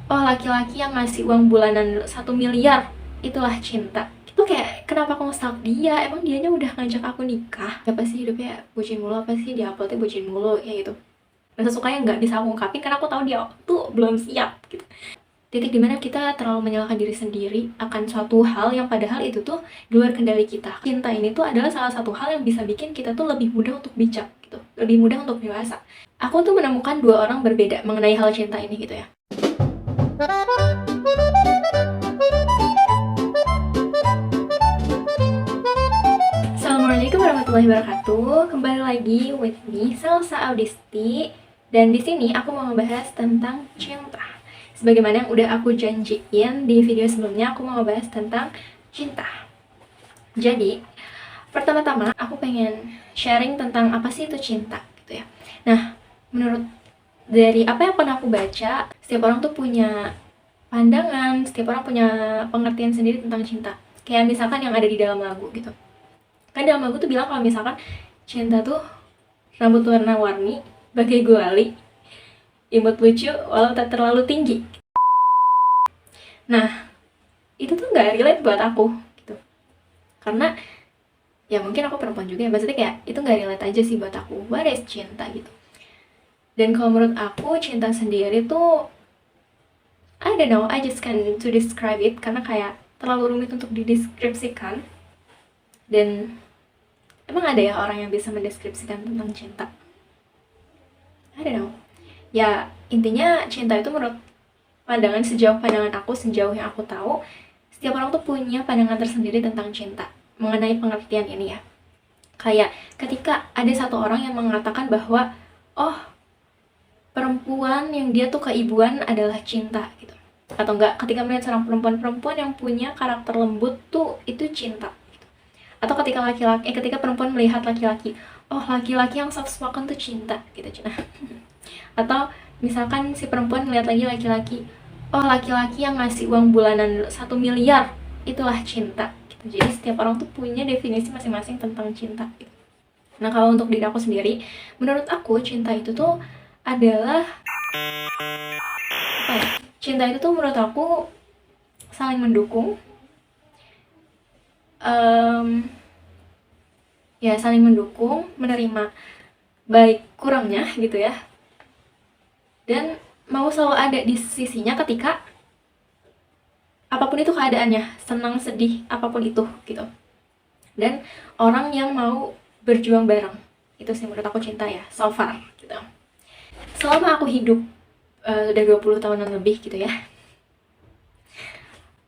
oh laki-laki yang ngasih uang bulanan 1 miliar itulah cinta. Itu kayak kenapa aku nge-stalk dia, emang dianya udah ngajak aku nikah, apa sih hidupnya bucin mulu, apa sih dia uploadnya bucin mulu ya gitu. Rasa suka yang nggak bisa aku ungkapin karena aku tahu dia tuh belum siap gitu. Titik dimana kita terlalu menyalahkan diri sendiri akan suatu hal yang padahal itu tuh di luar kendali kita. Cinta ini tuh adalah salah satu hal yang bisa bikin kita tuh lebih mudah untuk bijak gitu, lebih mudah untuk dewasa. Aku tuh menemukan dua orang berbeda mengenai hal cinta ini gitu ya. Assalamualaikum warahmatullahi wabarakatuh. Kembali lagi with me, Salsa Audisti. Dan di sini aku mau ngebahas tentang cinta. Sebagaimana yang udah aku janjiin di video sebelumnya, aku mau ngebahas tentang cinta. Jadi, pertama-tama aku pengen sharing tentang apa sih itu cinta gitu ya. Nah, menurut dari apa yang pernah aku baca, setiap orang tuh punya pandangan, setiap orang punya pengertian sendiri tentang cinta. Kayak misalkan yang ada di dalam lagu gitu. Kan dalam lagu tuh bilang kalau misalkan cinta tuh rambut warna-warni, bagai gulali, imut lucu walau tak terlalu tinggi. Nah, itu tuh nggak relate buat aku gitu. Karena ya mungkin aku perempuan juga ya, maksudnya kayak itu nggak relate aja sih buat aku. What is cinta gitu. Dan kalau menurut aku cinta sendiri tuh I don't know, I just can't to describe it karena kayak terlalu rumit untuk dideskripsikan. Dan emang ada ya orang yang bisa mendeskripsikan tentang cinta? I don't know. Ya, intinya cinta itu menurut sejauh pandangan aku, sejauh yang aku tahu, setiap orang tuh punya pandangan tersendiri tentang cinta. Mengenai pengertian ini ya. Kayak ketika ada satu orang yang mengatakan bahwa, oh, perempuan yang dia tuh keibuan adalah cinta gitu. Atau enggak, ketika melihat seorang perempuan yang punya karakter lembut tuh itu cinta. Atau ketika perempuan melihat laki-laki, oh laki-laki yang soft spoken tuh cinta gitu Cina. Atau misalkan si perempuan melihat lagi laki-laki, oh laki-laki yang ngasih uang bulanan 1 miliar itulah cinta gitu. Jadi setiap orang tuh punya definisi masing-masing tentang cinta gitu. Nah kalau untuk diri aku sendiri, menurut aku cinta itu tuh adalah apa ya? Cinta itu tuh menurut aku saling mendukung, ya saling mendukung, menerima baik kurangnya gitu ya, dan mau selalu ada di sisinya ketika apapun itu keadaannya, senang sedih apapun itu gitu. Dan orang yang mau berjuang bareng, itu sih menurut aku cinta ya, so far gitu. Selama aku hidup udah 20 tahunan lebih gitu ya,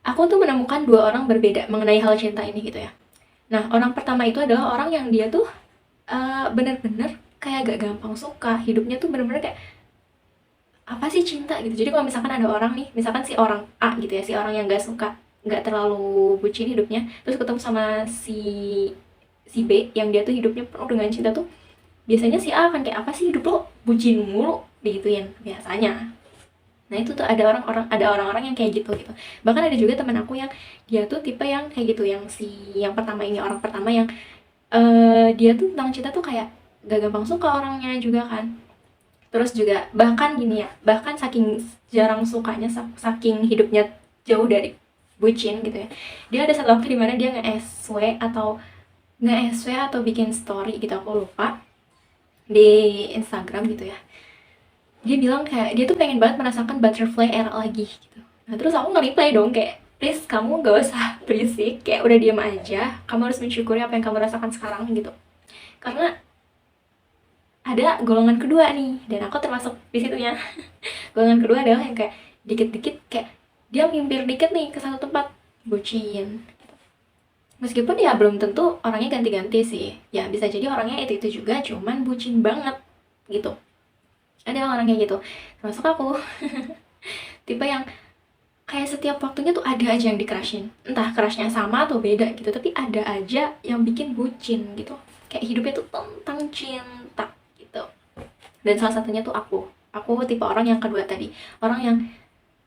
aku tuh menemukan dua orang berbeda mengenai hal cinta ini gitu ya. Nah, orang pertama itu adalah orang yang dia tuh bener-bener kayak gak gampang suka, hidupnya tuh bener-bener kayak apa sih cinta gitu. Jadi kalau misalkan ada orang nih, misalkan si orang A gitu ya, si orang yang gak suka, gak terlalu bucin hidupnya, terus ketemu sama si B yang dia tuh hidupnya penuh dengan cinta tuh, biasanya si A akan kayak apa sih hidup lo bucin mulu digituin biasanya. Nah itu tuh ada orang-orang yang kayak gitu gitu. Bahkan ada juga teman aku yang dia tuh tipe yang kayak gitu, yang pertama ini, orang pertama yang dia tuh tentang cinta tuh kayak gak gampang suka orangnya juga kan. Terus juga bahkan gini ya, bahkan saking jarang sukanya, saking hidupnya jauh dari bucin gitu ya, dia ada satu waktu dimana dia nge-SW atau bikin story gitu, aku lupa, di Instagram gitu ya. Dia bilang kayak dia tuh pengen banget merasakan butterfly era lagi gitu. Nah terus aku nge-reply dong kayak, please kamu gak usah berisik, kayak udah diam aja, kamu harus mensyukuri apa yang kamu rasakan sekarang gitu. Karena ada golongan kedua nih, dan aku termasuk di situnya. Golongan kedua adalah yang kayak dikit-dikit kayak dia mimpir dikit nih ke satu tempat bucin. Meskipun ya belum tentu orangnya ganti-ganti sih. Ya bisa jadi orangnya itu juga, cuman bucin banget gitu. Ada orang kayak gitu, termasuk aku. Tipe yang kayak setiap waktunya tuh ada aja yang di-crushin. Entah crushnya sama atau beda gitu, tapi ada aja yang bikin bucin gitu. Kayak hidupnya tuh tentang cinta gitu. Dan salah satunya tuh aku tipe orang yang kedua tadi, orang yang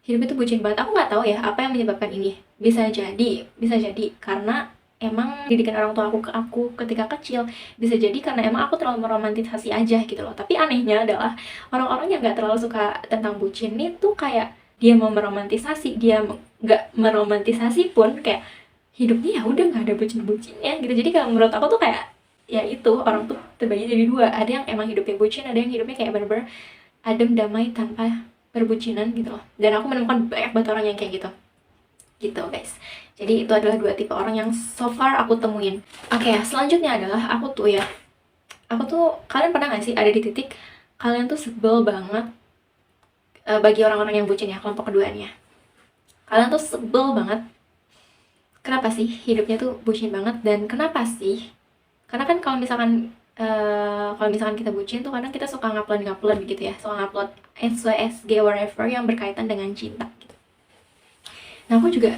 hidupnya tuh bucin banget. Aku nggak tahu ya apa yang menyebabkan ini. Bisa jadi karena emang didikan orang tua aku ke aku ketika kecil. Bisa jadi karena emang aku terlalu meromantisasi aja gitu loh. Tapi anehnya adalah orang-orang yang nggak terlalu suka tentang bucin nih tuh kayak dia mau meromantisasi, dia nggak meromantisasi pun kayak hidupnya ya udah nggak ada bucin-bucinnya gitu. Jadi kalau menurut aku tuh kayak ya itu orang tuh terbagi jadi dua, ada yang emang hidupnya bucin, ada yang hidupnya kayak bener-bener adem damai tanpa perbucinan gitu loh. Dan aku menemukan banyak banget orang yang kayak gitu guys. Jadi itu adalah dua tipe orang yang so far aku temuin. Oke, selanjutnya adalah aku tuh kalian pernah gak sih ada di titik kalian tuh sebel banget bagi orang-orang yang bucin ya, kelompok keduanya. Kalian tuh sebel banget kenapa sih hidupnya tuh bucin banget, dan kenapa sih? Karena kan kalau misalkan kita bucin tuh kadang kita suka ngupload gitu ya, suka ngupload SWSG whatever yang berkaitan dengan cinta gitu. Nah aku juga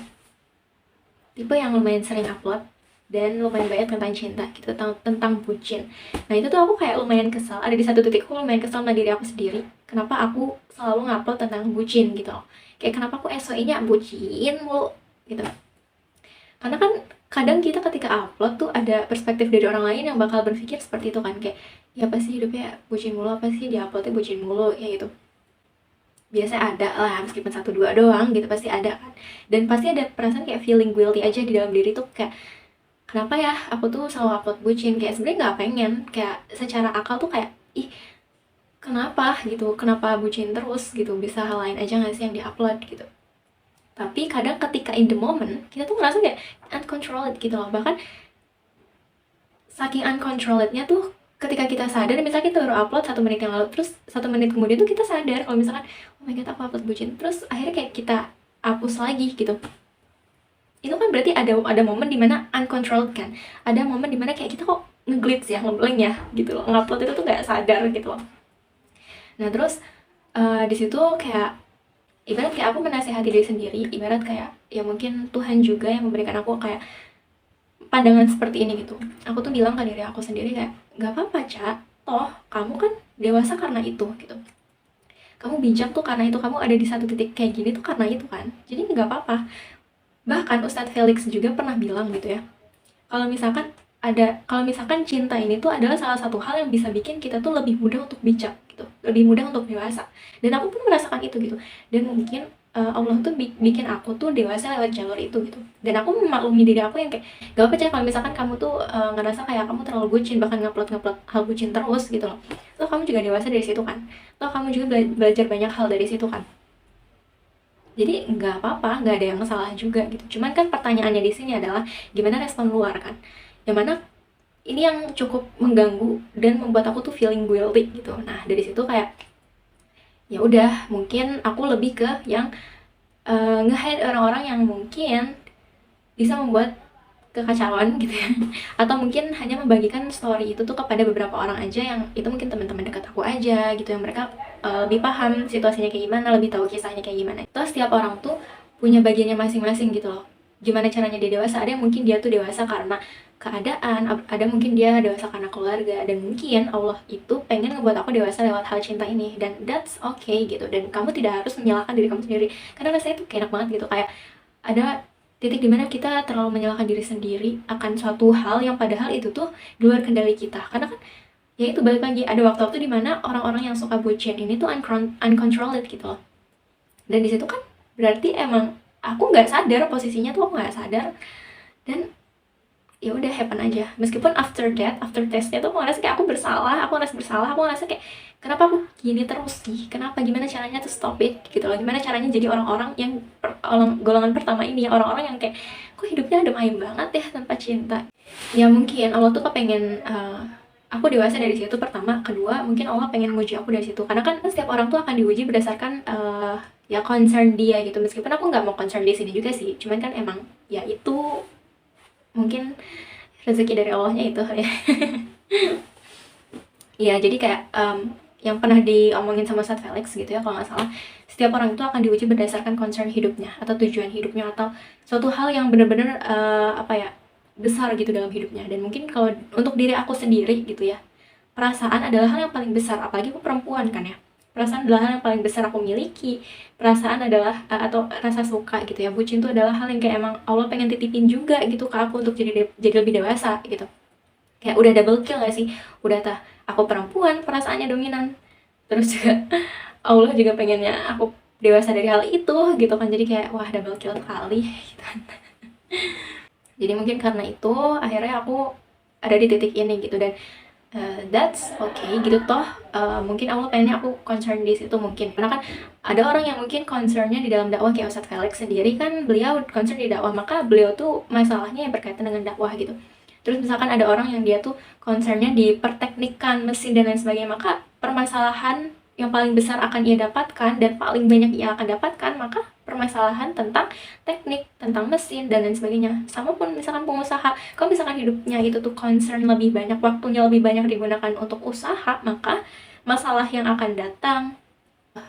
tipe yang lumayan sering upload dan lumayan banyak tentang cinta gitu, tentang bucin. Nah itu tuh aku kayak lumayan kesal, ada di satu titik aku lumayan kesal sama diri aku sendiri, kenapa aku selalu ngupload tentang bucin gitu loh. Kayak kenapa aku SOI-nya bucin mulu gitu. Karena kan kadang kita ketika upload tuh ada perspektif dari orang lain yang bakal berpikir seperti itu kan, kayak ya pasti hidupnya bucin mulu, apa sih dia uploadnya bucin mulu ya gitu. Biasanya ada lah, meskipun 1-2 doang gitu pasti ada kan. Dan pasti ada perasaan kayak feeling guilty aja di dalam diri tuh, kayak kenapa ya aku tuh selalu upload bucin, kayak sebenarnya nggak pengen, kayak secara akal tuh kayak ih kenapa gitu, kenapa bucin terus gitu, bisa hal lain aja nggak sih yang diupload gitu. Tapi kadang ketika in the moment kita tuh ngerasa kayak uncontrolled gitu loh, bahkan saking uncontrollednya tuh ketika kita sadar, misalnya kita baru upload 1 menit yang lalu, terus 1 menit kemudian tuh kita sadar kalau misalkan oh my god aku upload bucin, terus akhirnya kayak kita hapus lagi gitu. Itu kan berarti ada momen dimana uncontrolled kan, ada momen dimana kayak kita kok ngeglitch ya, ngeblank ya gitu loh, ngupload itu tuh nggak sadar gitu loh. Nah terus di situ kayak ibarat kayak aku menasehati diri sendiri, ibarat kayak ya mungkin Tuhan juga yang memberikan aku kayak pandangan seperti ini gitu. Aku tuh bilang ke diri aku sendiri kayak gak apa-apa Ca, toh kamu kan dewasa karena itu gitu, kamu bijak tuh karena itu, kamu ada di satu titik kayak gini tuh karena itu kan, jadi gak apa-apa. Bahkan Ustadz Felix juga pernah bilang gitu ya, kalau misalkan cinta ini tuh adalah salah satu hal yang bisa bikin kita tuh lebih mudah untuk bijak gitu, lebih mudah untuk dewasa. Dan aku pun merasakan itu gitu. Dan mungkin Allah tuh bikin aku tuh dewasa lewat jalur itu gitu. Dan aku memaklumi diri aku yang kayak gak apa-apa kalau misalkan kamu tuh ngerasa kayak kamu terlalu bucin, bahkan ngupload hal bucin terus gitu loh. Toh kamu juga dewasa dari situ kan. Toh kamu juga belajar banyak hal dari situ kan. Jadi nggak apa-apa, nggak ada yang salah juga gitu. Cuman kan pertanyaannya di sini adalah gimana respon luar kan. Yang mana ini yang cukup mengganggu dan membuat aku tuh feeling guilty gitu. Nah dari situ kayak ya udah, mungkin aku lebih ke yang nge-hide orang-orang yang mungkin bisa membuat kekacauan gitu ya. Atau mungkin hanya membagikan story itu tuh kepada beberapa orang aja yang itu mungkin teman-teman dekat aku aja gitu, yang mereka lebih paham situasinya kayak gimana, lebih tahu kisahnya kayak gimana. Terus setiap orang tuh punya bagiannya masing-masing gitu loh. Gimana caranya dia dewasa, ada yang mungkin dia tuh dewasa karena keadaan, ada mungkin dia dewasa karena keluarga, dan mungkin Allah itu pengen ngebuat aku dewasa lewat hal cinta ini, dan that's okay gitu. Dan kamu tidak harus menyalahkan diri kamu sendiri, karena rasanya tuh enak banget gitu, kayak ada titik dimana kita terlalu menyalahkan diri sendiri akan suatu hal yang padahal itu tuh di luar kendali kita. Karena kan ya itu balik lagi, ada waktu-waktu dimana orang-orang yang suka bucin ini tuh uncontrolled gitu loh. Dan di situ kan berarti emang aku nggak sadar posisinya tuh, aku nggak sadar, dan ya udah happen aja. Meskipun after testnya tuh aku ngerasa kayak aku ngerasa kayak kenapa aku gini terus sih, gimana caranya tuh stop it gitu loh, gimana caranya jadi orang-orang yang golongan pertama ini, orang-orang yang kayak kok hidupnya adem ayem banget ya tanpa cinta. Ya mungkin Allah tuh kepengen aku dewasa dari situ, pertama. Kedua mungkin Allah pengen nguji aku dari situ, karena kan setiap orang tuh akan diuji berdasarkan ya concern dia gitu. Meskipun aku nggak mau concern di sini juga sih, cuman kan emang ya itu mungkin rezeki dari Allahnya itu ya. Ya jadi kayak yang pernah diomongin sama Ustadz Felix gitu ya kalau nggak salah, setiap orang itu akan diuji berdasarkan concern hidupnya atau tujuan hidupnya atau suatu hal yang benar-benar besar gitu dalam hidupnya. Dan mungkin kalau untuk diri aku sendiri gitu ya, perasaan adalah hal yang paling besar, apalagi aku perempuan kan ya. Perasaan adalah hal yang paling besar aku miliki. Perasaan adalah atau rasa suka gitu ya. Bucin itu adalah hal yang kayak emang Allah pengen titipin juga gitu ke aku untuk jadi lebih dewasa gitu. Kayak udah double kill gak sih? Udah aku perempuan, perasaannya dominan. Terus juga Allah juga pengennya aku dewasa dari hal itu gitu kan. Jadi kayak wah double kill kali gitu kan. Jadi mungkin karena itu akhirnya aku ada di titik ini gitu. Dan that's okay gitu toh. Mungkin Allah pengennya aku concern di situ mungkin, karena kan ada orang yang mungkin concernnya di dalam dakwah, kayak Ustadz Felix sendiri kan beliau concern di dakwah, maka beliau tuh masalahnya yang berkaitan dengan dakwah gitu. Terus misalkan ada orang yang dia tuh concernnya di perteknikan mesin dan lain sebagainya, maka permasalahan yang paling besar akan ia dapatkan dan paling banyak ia akan dapatkan, maka permasalahan tentang teknik, tentang mesin dan lain sebagainya. Sama pun misalkan pengusaha, kalau misalkan hidupnya itu tuh concern lebih banyak, waktunya lebih banyak digunakan untuk usaha, maka masalah yang akan datang,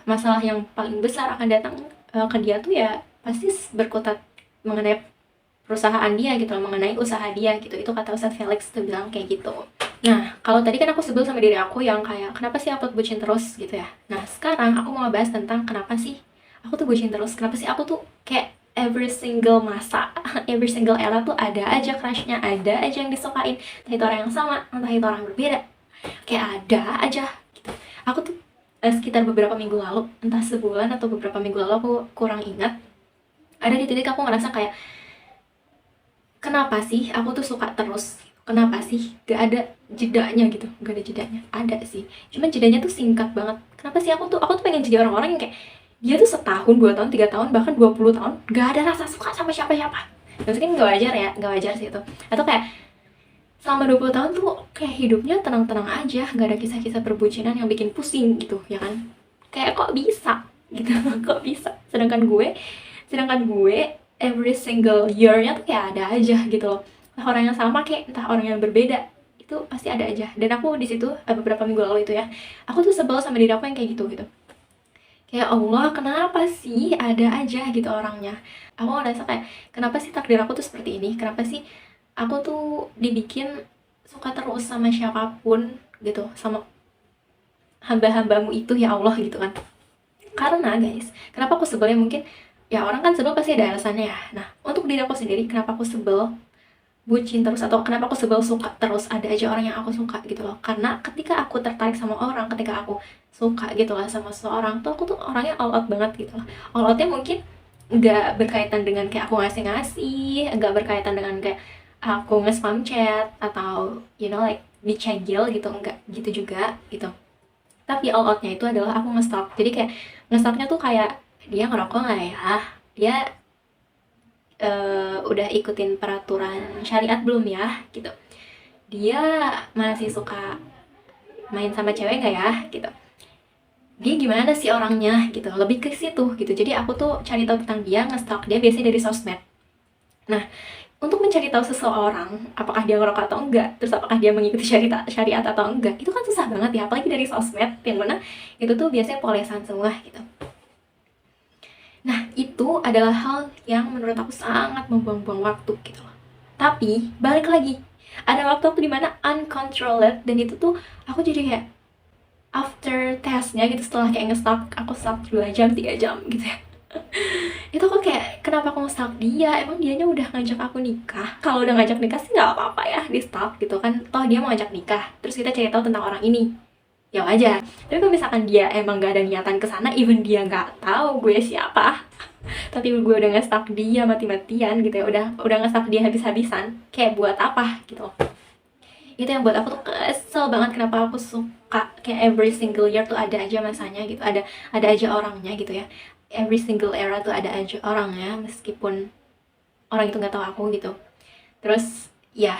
masalah yang paling besar akan datang ke dia tuh ya pasti berkutat mengenai perusahaan dia gitu, mengenai usaha dia gitu. Itu kata Ustadz Felix tuh bilang kayak gitu. Nah, kalau tadi kan aku sebel sama diri aku yang kayak kenapa sih upload bucin terus gitu ya. Nah, sekarang aku mau ngebahas tentang kenapa sih aku tuh bucin terus. Kenapa sih aku tuh kayak every single masa, every single era tuh ada aja crushnya, ada aja yang disukain. Entah itu orang yang sama, entah itu orang yang berbeda. Kayak ada aja gitu. Aku tuh sekitar beberapa minggu lalu, entah sebulan atau beberapa minggu lalu, aku kurang ingat, ada di titik aku ngerasa kayak kenapa sih aku tuh suka terus, kenapa sih gak ada jedanya gitu. Gak ada jedanya, ada sih, cuman jedanya tuh singkat banget. Kenapa sih aku tuh pengen jadi orang-orang yang kayak dia tuh setahun, 2 tahun, 3 tahun, bahkan 20 tahun gak ada rasa suka sama siapa-siapa. Maksudnya gak wajar ya, gak wajar sih itu. Atau kayak selama 20 tahun tuh kayak hidupnya tenang-tenang aja, gak ada kisah-kisah perbucinan yang bikin pusing gitu ya kan. Kayak kok bisa gitu. Kok bisa, sedangkan gue every single year-nya tuh kayak ada aja gitu loh. Entah orang yang sama kayak entah orang yang berbeda, itu pasti ada aja. Dan aku di situ beberapa minggu lalu itu ya, aku tuh sebel sama diri aku yang kayak gitu. Kayak Allah, kenapa sih ada aja gitu orangnya. Aku ngerasa kayak kenapa sih takdir aku tuh seperti ini? Kenapa sih aku tuh dibikin suka terus sama siapapun gitu, sama hamba-hambamu itu ya Allah gitu kan. Karena guys, kenapa aku sebelnya mungkin ya orang kan sebel pasti ada alasannya ya. Nah, untuk diri aku sendiri kenapa aku sebel bucin terus, atau kenapa aku sebel suka terus ada aja orang yang aku suka gitu loh. Karena ketika aku tertarik sama orang, ketika aku suka gitu lah sama seseorang tuh, aku tuh orangnya all out banget gitu loh. All outnya mungkin nggak berkaitan dengan kayak aku ngasih-ngasih, nggak berkaitan dengan kayak aku nge-spam chat atau you know like dicegil gitu, enggak gitu juga gitu. Tapi all outnya itu adalah aku nge-stalk. Jadi kayak nge-stalknya tuh kayak dia ngerokok nggak ya, dia udah ikutin peraturan syariat belum ya gitu, dia masih suka main sama cewek nggak ya gitu, dia gimana sih orangnya gitu, lebih ke situ gitu. Jadi aku tuh cari tahu tentang dia, nge-stalk dia biasanya dari sosmed. Nah, untuk mencari tahu seseorang apakah dia ngerokok atau enggak, terus apakah dia mengikuti syariat atau enggak, itu kan susah banget ya, apalagi dari sosmed yang mana itu tuh biasanya polesan semua gitu. Nah, itu adalah hal yang menurut aku sangat membuang-buang waktu gitu loh. Tapi, balik lagi, ada waktu dimana uncontrolled, dan itu tuh aku jadi kayak after testnya gitu, setelah kayak nge-stalk, aku stalk 2 jam, 3 jam gitu ya. Itu aku kayak, kenapa aku nge-stalk dia? Emang dianya udah ngajak aku nikah? Kalau udah ngajak nikah sih gak apa-apa ya di-stalk gitu kan. Toh dia mau ngajak nikah, terus kita cari tahu tentang orang ini, ya wajar. Tapi kalau misalkan dia emang gak ada niatan kesana, even dia gak tahu gue siapa, tapi gue udah nge-stalk dia mati-matian gitu ya, udah nge-stalk dia habis-habisan, kayak buat apa gitu. Itu yang buat aku tuh kesel banget, kenapa aku suka kayak every single year tuh ada aja masanya gitu, ada aja orangnya gitu ya. Every single era tuh ada aja orangnya, meskipun orang itu nggak tahu aku gitu. Terus ya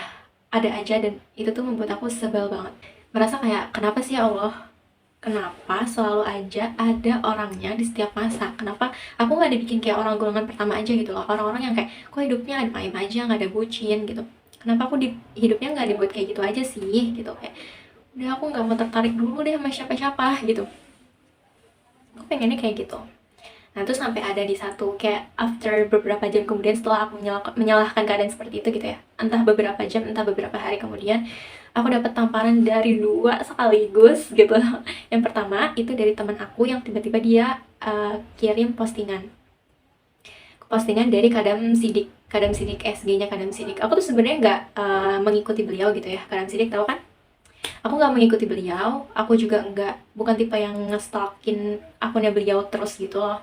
ada aja, dan itu tuh membuat aku sebel banget. Merasa kayak kenapa sih ya Allah, kenapa selalu aja ada orangnya di setiap masa? Kenapa aku nggak dibikin kayak orang golongan pertama aja gitu loh, orang-orang yang kayak kok hidupnya adem-ayem aja, nggak ada bucin gitu. Kenapa aku di hidupnya nggak dibuat kayak gitu aja sih gitu. Kayak udah aku nggak mau tertarik dulu deh sama siapa-siapa gitu. Aku pengennya kayak gitu. Nah, terus sampai ada di satu kayak after beberapa jam kemudian, setelah aku menyalahkan keadaan seperti itu gitu ya, entah beberapa jam, entah beberapa hari kemudian, aku dapat tamparan dari 2 sekaligus gitu. Yang pertama itu dari teman aku yang tiba-tiba dia kirim postingan dari Kadam Sidik SG-nya Kadam Sidik. Aku tuh sebenarnya nggak mengikuti beliau gitu ya. Kadam Sidik tahu kan? Aku nggak mengikuti beliau. Aku juga bukan tipe yang nge-stalkin akunnya beliau terus gitu loh.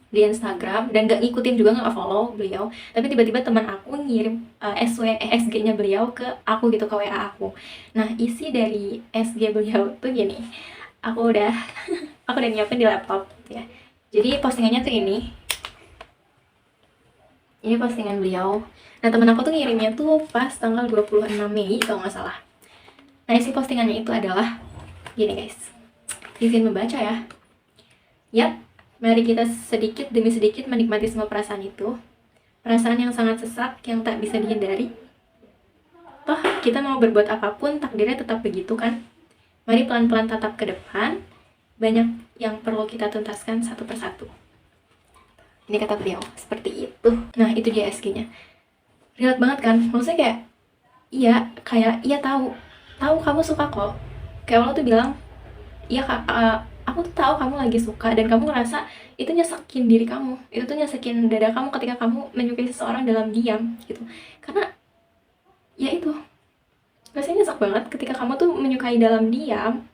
di Instagram dan gak ngikutin juga, gak follow beliau, tapi tiba-tiba teman aku ngirim SG-nya beliau ke aku gitu, ke WA aku. Nah, isi dari SG beliau tuh gini, aku udah aku udah nyiapin di laptop ya. Jadi postingannya tuh ini postingan beliau. Nah, teman aku tuh ngirimnya tuh pas tanggal 26 Mei kalau nggak salah. Nah, isi postingannya itu adalah gini guys, izin membaca ya. Yap, mari kita sedikit demi sedikit menikmati semua perasaan itu. Perasaan yang sangat sesak, yang tak bisa dihindari. Toh, kita mau berbuat apapun, takdirnya tetap begitu kan? Mari pelan-pelan tatap ke depan. Banyak yang perlu kita tuntaskan satu persatu. Ini kata beliau, seperti itu. Nah, itu dia SG-nya. Relate banget kan? Maksudnya kayak iya tahu kamu suka kok. Kayak Allah tuh bilang, iya kak, aku tuh tahu kamu lagi suka dan kamu ngerasa itu nyesakin diri kamu, itu tuh nyesakin dada kamu ketika kamu menyukai seseorang dalam diam gitu. Karena ya itu rasanya nyesek banget ketika kamu tuh menyukai dalam diam.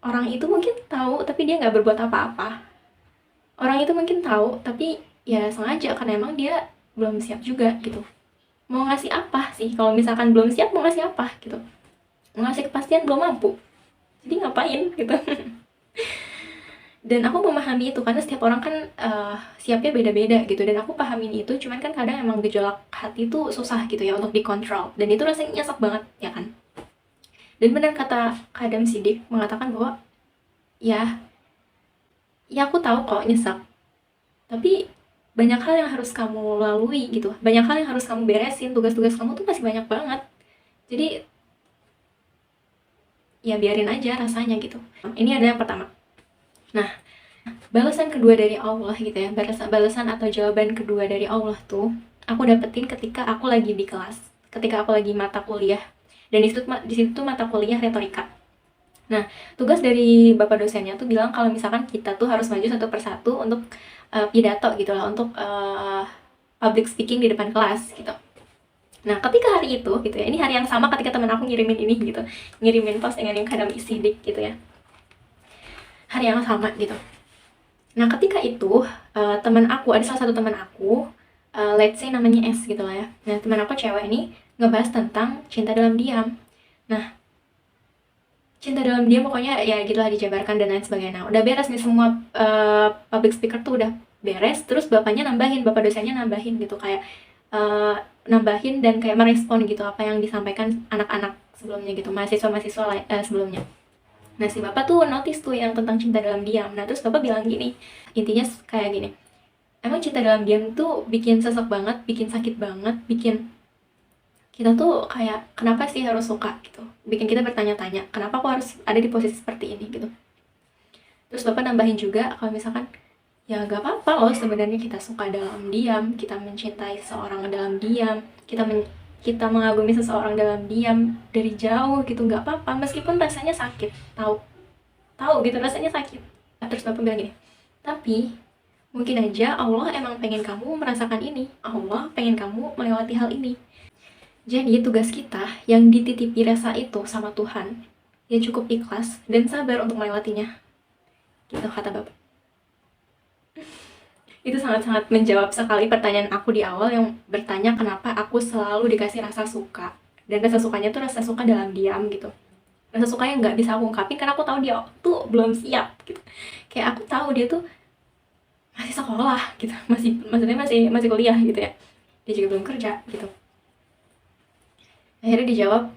Orang itu mungkin tahu tapi dia nggak berbuat apa-apa. Orang itu mungkin tahu tapi ya sengaja karena emang dia belum siap juga gitu. Mau ngasih apa sih? Kalau misalkan belum siap mau ngasih apa gitu? Mau ngasih kepastian belum mampu. Jadi ngapain gitu? Dan aku memahami itu karena setiap orang kan siapnya beda-beda gitu, dan aku pahamin itu. Cuman kan kadang emang gejolak hati itu susah gitu ya untuk dikontrol, dan itu rasanya nyesek banget ya kan. Dan benar kata Kadam Sidik mengatakan bahwa ya aku tahu kok nyesek, tapi banyak hal yang harus kamu lalui gitu, banyak hal yang harus kamu beresin, tugas-tugas kamu tuh masih banyak banget. Jadi ya biarin aja rasanya gitu. Ini adalah yang pertama. Nah, balasan kedua dari Allah gitu ya, balasan atau jawaban kedua dari Allah tuh aku dapetin ketika aku lagi di kelas, ketika aku lagi mata kuliah, dan di situ mata kuliah retorika. Nah, tugas dari bapak dosennya tuh bilang kalau misalkan kita tuh harus maju satu persatu untuk pidato gitu lah, untuk public speaking di depan kelas gitu. Nah, ketika hari itu gitu ya, ini hari yang sama ketika teman aku ngirimin ini gitu, ngirimin postingan yang Kadam Sidik gitu ya, hari yang sama gitu. Nah, ketika itu teman aku, ada salah satu teman aku, let's say namanya S gitu lah ya. Nah, teman aku cewek ini ngebahas tentang cinta dalam diam. Nah, cinta dalam diam pokoknya ya gitulah, dijabarkan dan lain sebagainya. Nah, udah beres nih semua, public speaker tuh udah beres, terus bapak dosennya nambahin gitu, kayak nambahin dan kayak merespon gitu apa yang disampaikan anak-anak sebelumnya gitu, mahasiswa-mahasiswa sebelumnya. Nah, si bapak tuh notice tuh yang tentang cinta dalam diam. Nah, terus bapak bilang gini, intinya kayak gini, emang cinta dalam diam tuh bikin sesek banget, bikin sakit banget, bikin kita tuh kayak kenapa sih harus suka gitu, bikin kita bertanya-tanya kenapa aku harus ada di posisi seperti ini gitu. Terus bapak nambahin juga kalau misalkan ya gak apa-apa loh sebenarnya kita suka dalam diam, kita mencintai seseorang dalam diam, kita mengagumi seseorang dalam diam dari jauh gitu, gak apa-apa meskipun rasanya sakit, tahu gitu rasanya sakit. Terus bapak bilang gini, tapi mungkin aja Allah emang pengen kamu merasakan ini, Allah pengen kamu melewati hal ini. Jadi tugas kita yang dititipi rasa itu sama Tuhan ya cukup ikhlas dan sabar untuk melewatinya gitu, kata bapak. Itu sangat-sangat menjawab sekali pertanyaan aku di awal yang bertanya kenapa aku selalu dikasih rasa suka, dan rasa sukanya tuh rasa suka dalam diam gitu, rasa suka yang nggak bisa aku ungkapin karena aku tahu dia tuh belum siap gitu. Kayak aku tahu dia tuh masih sekolah gitu, maksudnya masih kuliah gitu ya, dia juga belum kerja gitu. Akhirnya dijawab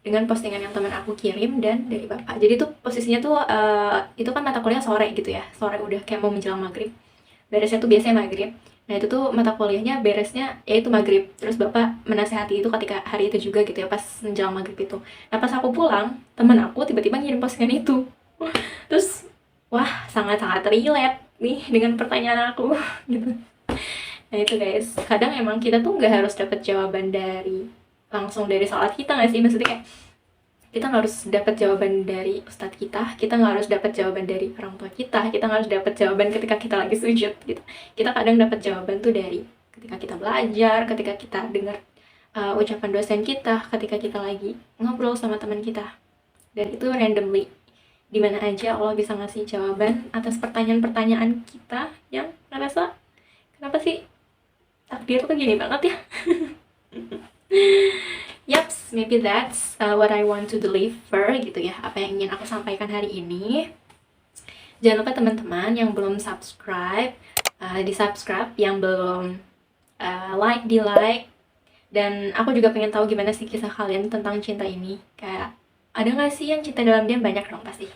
dengan postingan yang teman aku kirim dan dari bapak. Jadi tuh posisinya tuh itu kan mata kuliah sore gitu ya, sore udah kayak mau menjelang maghrib, beresnya tuh biasanya maghrib. Nah, itu tuh mata kuliahnya beresnya yaitu maghrib. Terus bapak menasehati itu ketika hari itu juga gitu ya, pas menjelang maghrib itu. Nah, pas aku pulang, teman aku tiba-tiba ngirim postingan itu. Terus wah, sangat-sangat relate nih dengan pertanyaan aku gitu. Nah, itu guys, kadang emang kita tuh nggak harus dapet jawaban langsung dari sholat kita nggak sih, maksudnya kayak kita nggak harus dapat jawaban dari ustadz kita nggak harus dapat jawaban dari orang tua kita nggak harus dapat jawaban ketika kita lagi sujud gitu. Kita kadang dapat jawaban tuh dari ketika kita belajar, ketika kita dengar ucapan dosen kita, ketika kita lagi ngobrol sama teman kita, dan itu randomly dimana aja Allah bisa ngasih jawaban atas pertanyaan-pertanyaan kita yang ngerasa Kenapa sih takdir tuh gini banget ya? Yaps, maybe that's what I want to deliver gitu ya, apa yang ingin aku sampaikan hari ini. Jangan lupa teman-teman yang belum subscribe, di subscribe, yang belum like, di like. Dan aku juga pengen tahu gimana sih kisah kalian tentang cinta ini. Kayak ada gak sih yang cinta dalam diam? Banyak dong pasti.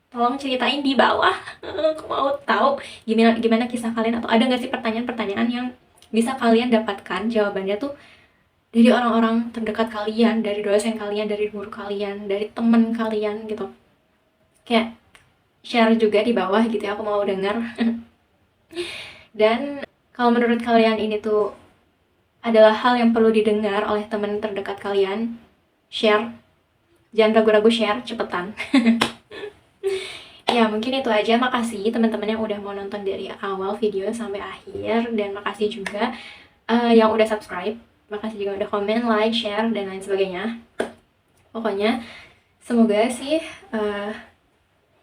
Tolong ceritain di bawah. Aku mau tahu gimana kisah kalian, atau ada gak sih pertanyaan-pertanyaan yang bisa kalian dapatkan jawabannya tuh dari orang-orang terdekat kalian, dari dosen kalian, dari guru kalian, dari temen kalian gitu. Kayak share juga di bawah gitu ya, aku mau dengar. Dan kalau menurut kalian ini tuh adalah hal yang perlu didengar oleh teman terdekat kalian, share. Jangan ragu-ragu, share, cepetan. Ya mungkin itu aja. Makasih teman-teman yang udah mau nonton dari awal video sampai akhir, dan makasih juga yang udah subscribe, makasih juga udah komen, like, share, dan lain sebagainya. Pokoknya semoga sih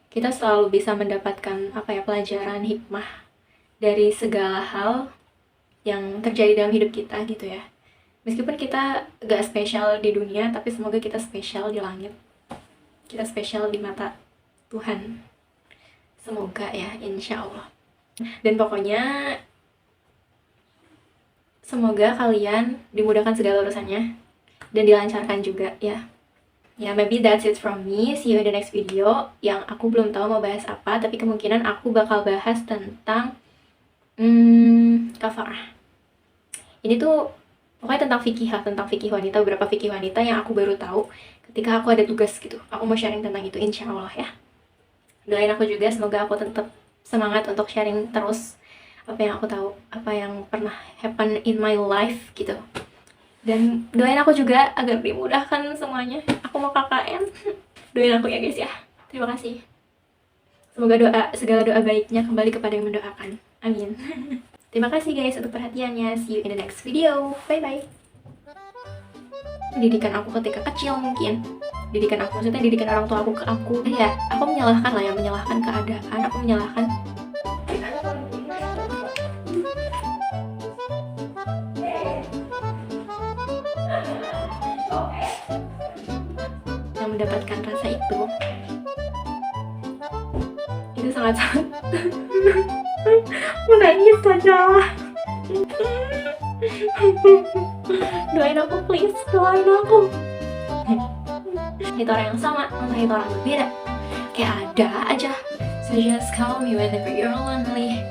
kita selalu bisa mendapatkan pelajaran hikmah dari segala hal yang terjadi dalam hidup kita gitu ya. Meskipun kita gak spesial di dunia, tapi semoga kita spesial di langit. Kita spesial di mata Tuhan. Semoga ya, insya Allah. Dan pokoknya semoga kalian dimudahkan segala urusannya dan dilancarkan juga ya. Ya, maybe that's it from me. See you in the next video. Yang aku belum tahu mau bahas apa, tapi kemungkinan aku bakal bahas tentang kafarah. Ini tuh pokoknya tentang fikih wanita, beberapa fikih wanita yang aku baru tahu ketika aku ada tugas gitu. Aku mau sharing tentang itu, insya Allah ya. Doain aku juga, semoga aku tetap semangat untuk sharing terus apa yang aku tahu, apa yang pernah happen in my life gitu. Dan doain aku juga agar dimudahkan semuanya. Aku mau KKN. Doain aku ya guys ya. Terima kasih. Semoga segala doa baiknya kembali kepada yang mendoakan. Amin. Terima kasih guys untuk perhatiannya. See you in the next video. Bye-bye. Didikan aku ketika kecil mungkin. Didikan aku, maksudnya didikan orang tua aku ke aku. Ya, aku menyalahkan lah ya, menyalahkan keadaan. Aku menyalahkan yang mendapatkan rasa itu sangat-sangat menangis saja. Doain aku please, doain aku. Itu orang yang sama, entah itu orang berbeda, kayak ada aja. So just call me whenever you're lonely.